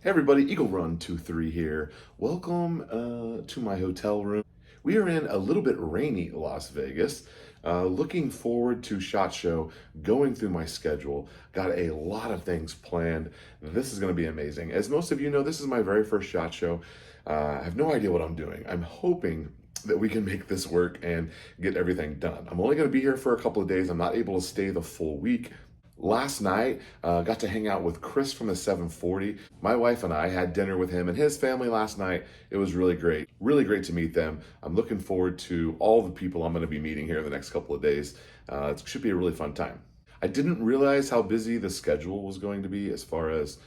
Hey everybody, Eagle Run 23 here. Welcome to my hotel room. We are in a little bit rainy Las Vegas. Looking forward to SHOT Show, going through my schedule. Got a lot of things planned. This is going to be amazing. As most of you know, this is my very first SHOT Show. I have no idea what I'm doing. I'm hoping that we can make this work and get everything done. I'm only going to be here for a couple of days. I'm not able to stay the full week. Last night, got to hang out with Chris from the 740. My wife and I had dinner with him and his family last night. It was really great. Really great to meet them. I'm looking forward to all the people I'm going to be meeting here in the next couple of days. It should be a really fun time. I didn't realize how busy the schedule was going to be as far as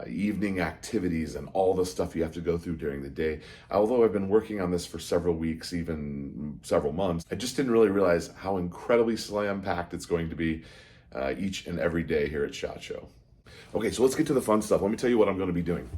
evening activities and all the stuff you have to go through during the day. Although I've been working on this for several weeks, even several months, I just didn't really realize how incredibly slam-packed it's going to be each and every day here at SHOT Show. Okay, so let's get to the fun stuff. Let me tell you what I'm going to be doing.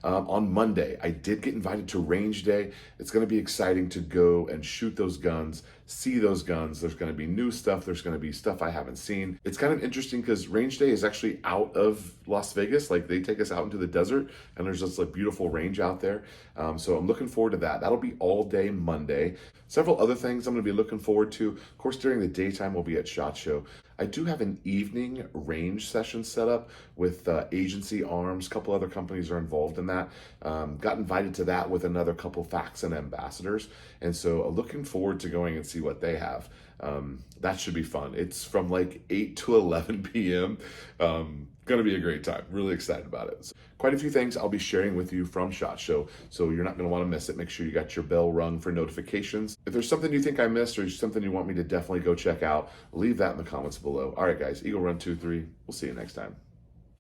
On Monday, I did get invited to Range Day. It's going to be exciting to go and shoot those guns, see those guns. There's going to be new stuff. There's going to be stuff I haven't seen. It's kind of interesting because Range Day is actually out of Las Vegas. Like, they take us out into the desert, and there's just like beautiful range out there. So I'm looking forward to that. That'll be all day Monday. Several other things I'm going to be looking forward to. Of course, during the daytime, we'll be at SHOT Show. I do have an evening range session set up with Agency Arms. A couple other companies are involved in that. Got invited to that with another couple facts and ambassadors. And so looking forward to going and see what they have. That should be fun. It's from like 8 to 11 p.m. Gonna be a great time. Really excited about it. So, quite a few things I'll be sharing with you from SHOT Show, so you're not gonna wanna miss it. Make sure you got your bell rung for notifications. If there's something you think I missed or something you want me to definitely go check out, leave that in the comments below. All right, guys, Eagle Run 23. We'll see you next time.